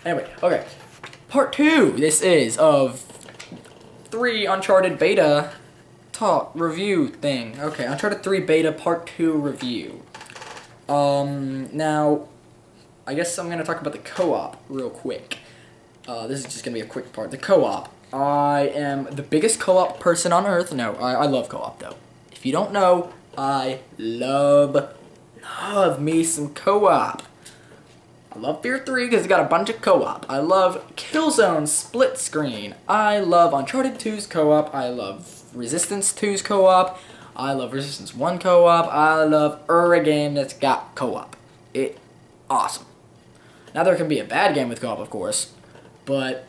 Anyway, okay. Part 2, this is, of 3 Uncharted beta talk review thing. Okay, Uncharted 3 beta part 2 review. Now, I guess I'm gonna talk about the co-op real quick. This is just gonna be a quick part. The co-op. I am the biggest co-op person on earth. No, I love co-op though. If you don't know, I love me some co-op. I love Fear 3 because it's got a bunch of co-op. I love Killzone split screen. I love Uncharted 2's co-op. I love Resistance 2's co-op. I love Resistance 1 co-op. I love a game that's got co-op. It's awesome. Now there can be a bad game with co-op, of course, but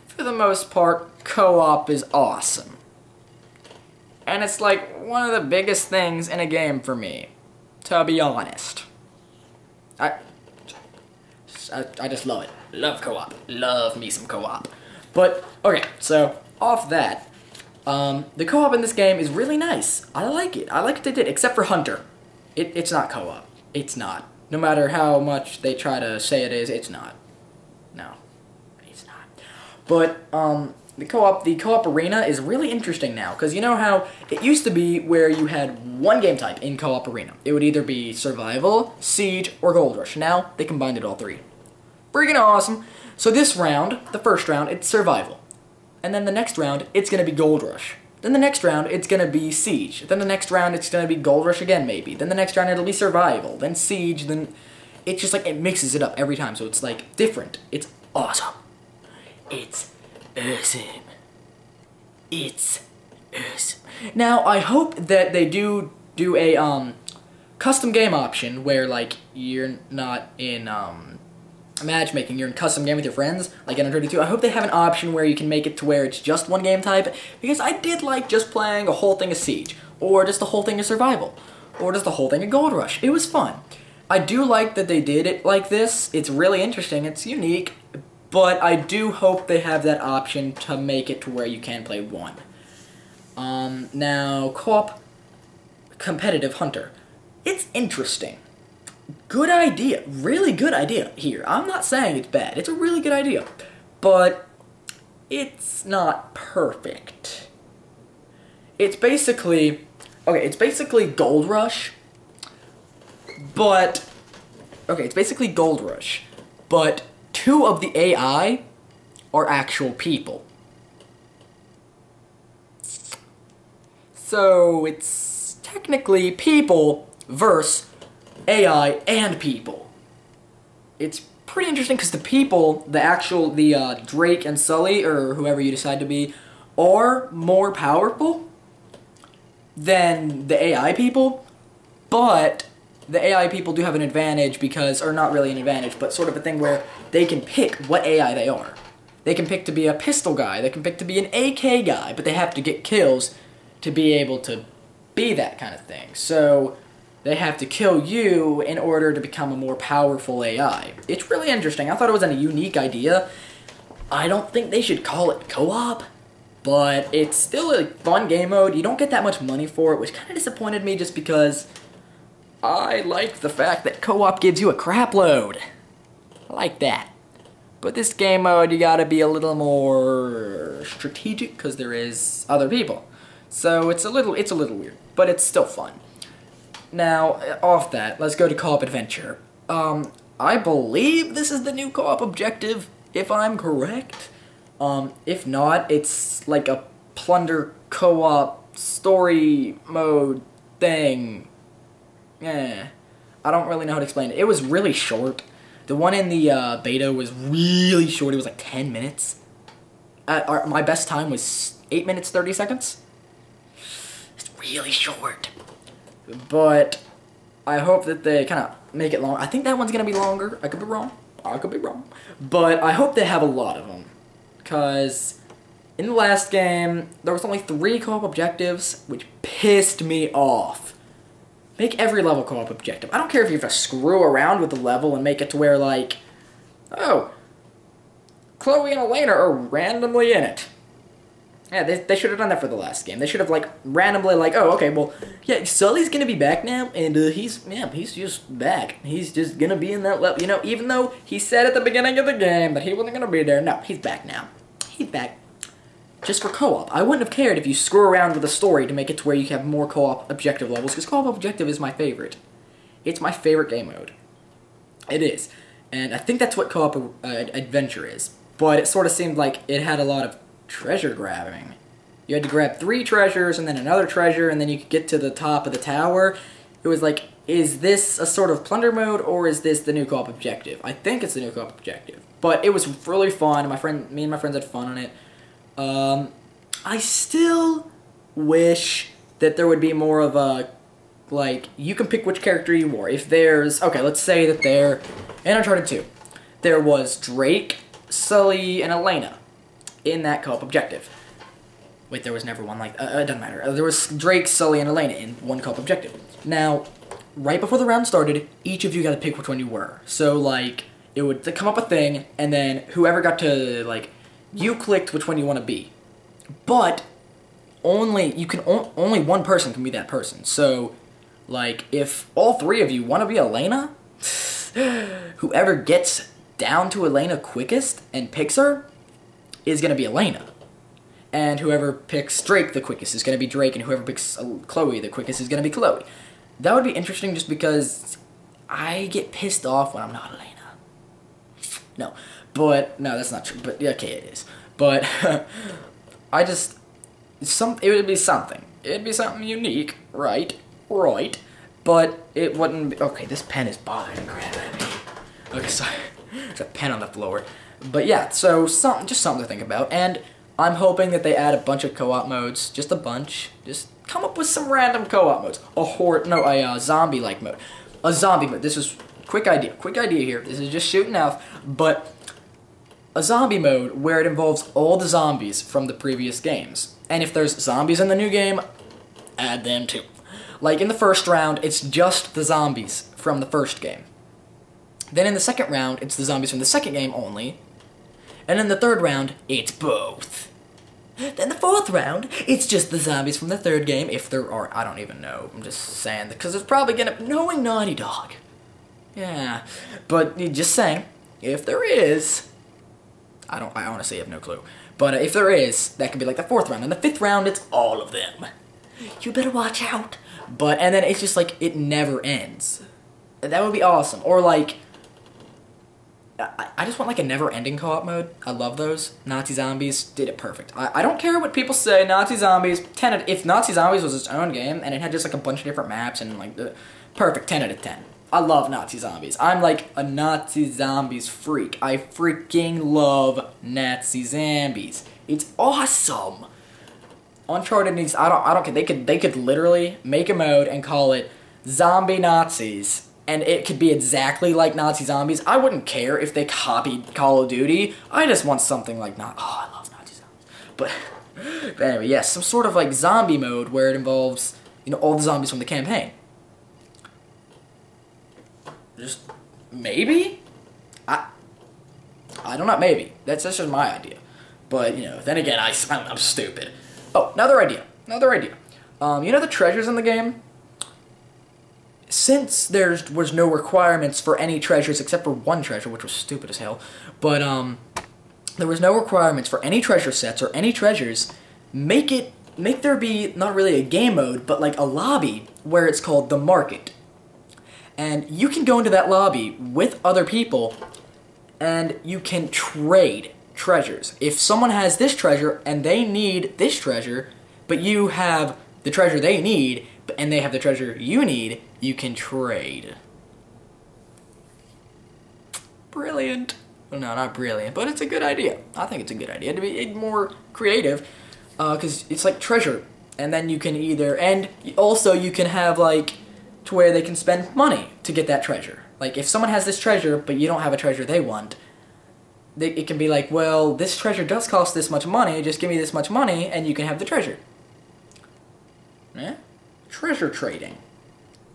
for the most part, co-op is awesome. And it's like one of the biggest things in a game for me, to be honest. I just love it. Love co-op. Love me some co-op. But, okay, so, off that, the co-op in this game is really nice. I like it. I like what they did, except for Hunter. It's not co-op. It's not. No matter how much they try to say it is, it's not. No. It's not. But, the co-op arena is really interesting now, because you know how it used to be where you had one game type in co-op arena. It would either be survival, siege, or gold rush. Now, they combined it all three. Freaking awesome. So this round, the first round, it's survival. And then the next round, it's going to be gold rush. Then the next round, it's going to be siege. Then the next round, it's going to be gold rush again, maybe. Then the next round, it'll be survival. Then siege, then... It's just like, it mixes it up every time, so it's like, different. It's awesome. It's awesome. It's awesome. Now, I hope that they do a, custom game option where, like, you're not in, matchmaking, you're in custom game with your friends, like in Uncharted 2. I hope they have an option where you can make it to where it's just one game type, because I did like just playing a whole thing of Siege, or just the whole thing of Survival, or just the whole thing of Gold Rush. It was fun. I do like that they did it like this. It's really interesting, it's unique, but I do hope they have that option to make it to where you can play one. Now, co-op competitive Hunter. It's interesting. Good idea. Really good idea here. I'm not saying it's bad. It's a really good idea. But it's not perfect. It's basically... Okay, it's basically Gold Rush. But... Okay, it's basically Gold Rush. But 2 of the AI are actual people. So it's technically people versus AI and people. It's pretty interesting because the people, the Drake and Sully, or whoever you decide to be, are more powerful than the AI people, but the AI people do have an advantage because, or not really an advantage, but sort of a thing where they can pick what AI they are. They can pick to be a pistol guy, they can pick to be an AK guy, but they have to get kills to be able to be that kind of thing. So they have to kill you in order to become a more powerful AI. It's really interesting. I thought it was a unique idea. I don't think they should call it co-op, but it's still a fun game mode. You don't get that much money for it, which kind of disappointed me just because I like the fact that co-op gives you a crap load. I like that. But this game mode, you gotta be a little more strategic because there is other people. So it's a little weird, but it's still fun. Now, off that, let's go to co-op adventure. I believe this is the new co-op objective, if I'm correct. If not, it's like a plunder co-op story mode thing. I don't really know how to explain it. It was really short. The one in the beta was really short. It was like 10 minutes. My best time was 8 minutes 30 seconds. It's really short. But I hope that they kind of make it long. I think that one's going to be longer. I could be wrong. But I hope they have a lot of them. Because in the last game, there was only 3 co-op objectives, which pissed me off. Make every level co-op objective. I don't care if you have to screw around with the level and make it to where, like, oh, Chloe and Elena are randomly in it. Yeah, they should have done that for the last game. They should have, like, randomly, like, oh, okay, well, yeah, Sully's gonna be back now, and, he's just back. He's just gonna be in that level, you know, even though he said at the beginning of the game that he wasn't gonna be there. No, he's back now. He's back. Just for co-op. I wouldn't have cared if you screw around with the story to make it to where you have more co-op objective levels, because co-op objective is my favorite. It's my favorite game mode. It is. And I think that's what co-op adventure is. But it sort of seemed like it had a lot of treasure grabbing. You had to grab 3 treasures and then another treasure and then you could get to the top of the tower. It was like, is this a sort of plunder mode or is this the new co-op objective? I think it's the new co-op objective. But it was really fun. Me and my friends had fun on it. I still wish that there would be more of a, like, you can pick which character you are. If there's, okay, let's say that there, in Uncharted 2, there was Drake, Sully, and Elena in that co-op objective. Wait, there was never one like, it doesn't matter. There was Drake, Sully, and Elena in one co-op objective. Now, right before the round started, each of you got to pick which one you were. So, like, it would come up a thing, and then whoever got to, like, you clicked which one you want to be. But, only one person can be that person. So, like, if all 3 of you want to be Elena, whoever gets down to Elena quickest and picks her is going to be Elena. And whoever picks Drake the quickest is going to be Drake, and whoever picks Chloe the quickest is going to be Chloe. That would be interesting just because I get pissed off when I'm not Elena. No, that's not true, but okay, it is. But, I just, it would be something. It'd be something unique, right, but it wouldn't be, okay, this pen is bothering the crap out of me. Okay, sorry, there's a pen on the floor. But yeah, so just something to think about, and I'm hoping that they add a bunch of co-op modes, just a bunch. Just come up with some random co-op modes. A zombie-like mode. A zombie mode. This is quick idea here. This is just shooting off, but a zombie mode where it involves all the zombies from the previous games. And if there's zombies in the new game, add them too. Like in the first round, it's just the zombies from the first game. Then in the second round, it's the zombies from the second game only. And in the third round, it's both. Then the fourth round, it's just the zombies from the third game, if there are, I don't even know, I'm just saying, because it's probably gonna, knowing Naughty Dog. Yeah, but just saying, if there is, I honestly have no clue, but if there is, that could be like the fourth round, and the fifth round, it's all of them. You better watch out. But, and then it's just like, it never ends. That would be awesome, or like, I just want like a never-ending co-op mode. I love those. Nazi Zombies did it perfect. I don't care what people say. Nazi Zombies, 10 out of, if Nazi Zombies was its own game and it had just like a bunch of different maps and like the perfect 10 out of 10. I love Nazi Zombies. I'm like a Nazi Zombies freak. I freaking love Nazi Zombies. It's awesome. Uncharted needs, I don't care. They could literally make a mode and call it Zombie Nazis. And it could be exactly like Nazi Zombies. I wouldn't care if they copied Call of Duty. I just want something like oh, I love Nazi Zombies. But anyway, yes, some sort of like zombie mode where it involves, you know, all the zombies from the campaign. Just maybe? I don't know, maybe. That's just my idea. But, you know, then again, I'm stupid. Oh, another idea. You know the treasures in the game? Since there was no requirements for any treasures except for one treasure, which was stupid as hell, but there was no requirements for any treasure sets or any treasures, make there be not really a game mode, but like a lobby where it's called the market. And you can go into that lobby with other people and you can trade treasures. If someone has this treasure and they need this treasure, but you have the treasure they need, and they have the treasure you need, you can trade. Brilliant. Well, no, not brilliant, but it's a good idea. I think it's a good idea to be more creative, because it's like treasure, and then you can either, and also you can have like, to where they can spend money to get that treasure. Like, if someone has this treasure, but you don't have a treasure they want, it can be like, well, this treasure does cost this much money, just give me this much money, and you can have the treasure. Yeah? Treasure trading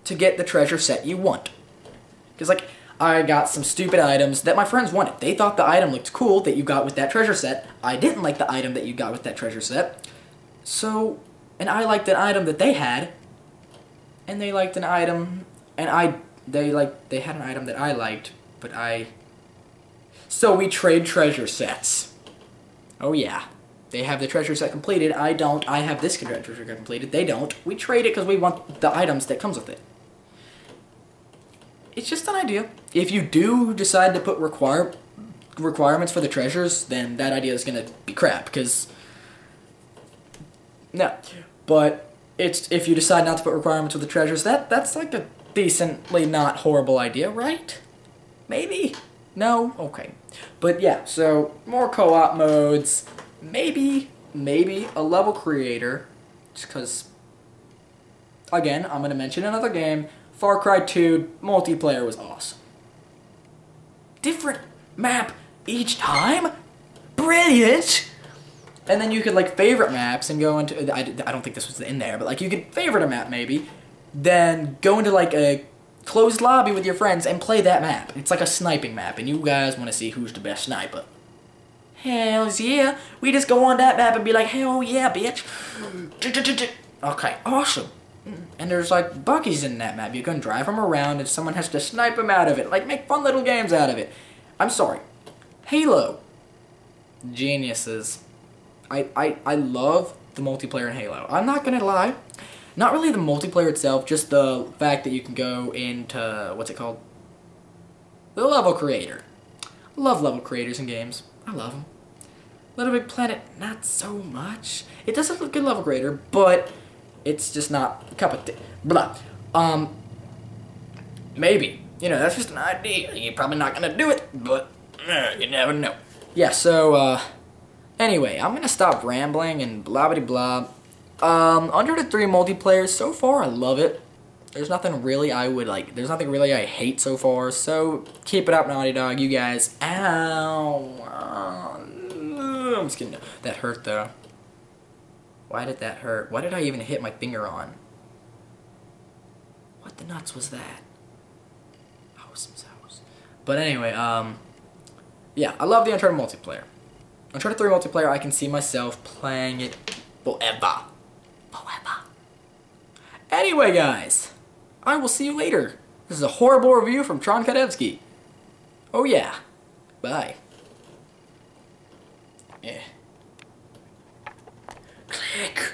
to get the treasure set you want. Because, like, I got some stupid items that my friends wanted. They thought the item looked cool that you got with that treasure set. I didn't like the item that you got with that treasure set. So, and I liked an item that they had, and they liked an item, and they had an item that I liked, but so we trade treasure sets. Oh yeah. They have the treasure set completed, I don't. I have this treasure set completed, they don't. We trade it because we want the items that comes with it. It's just an idea. If you do decide to put requirements for the treasures, then that idea is gonna be crap, because no. But if you decide not to put requirements for the treasures, that's like a decently not horrible idea, right? Maybe? No? Okay. But yeah, so more co-op modes, maybe a level creator, just because, again, I'm gonna mention another game, Far Cry 2 multiplayer was awesome. Different map each time? Brilliant! And then you could, like, favorite maps and go into, I don't think this was in there, but, like, you could favorite a map, maybe, then go into, like, a closed lobby with your friends and play that map. It's like a sniping map, and you guys want to see who's the best sniper. Hells yeah. We just go on that map and be like, hell yeah, bitch. Okay, awesome. And there's, like, buggies in that map. You can drive them around and someone has to snipe them out of it. Like, make fun little games out of it. I'm sorry. Halo. Geniuses. I love the multiplayer in Halo. I'm not gonna lie. Not really the multiplayer itself, just the fact that you can go into, what's it called? The level creator. Love level creators in games. I love them. Little Big Planet, not so much. It does have a good level creator, but it's just not a cup of tea. Blah. Maybe. You know, that's just an idea. You're probably not gonna do it, but you never know. Yeah, so, anyway, I'm gonna stop rambling and blah-blah-blah. Uncharted 3 multiplayer, so far I love it. There's nothing really there's nothing really I hate so far, so keep it up, Naughty Dog, you guys. Ow. I'm just kidding. That hurt, though. Why did that hurt? Why did I even hit my finger on? What the nuts was that? But anyway, yeah, I love the Uncharted multiplayer. Uncharted 3 multiplayer, I can see myself playing it forever. Anyway, guys, I will see you later. This is a horrible review from TronKatEvsky. Oh yeah. Bye. Yeah. Click.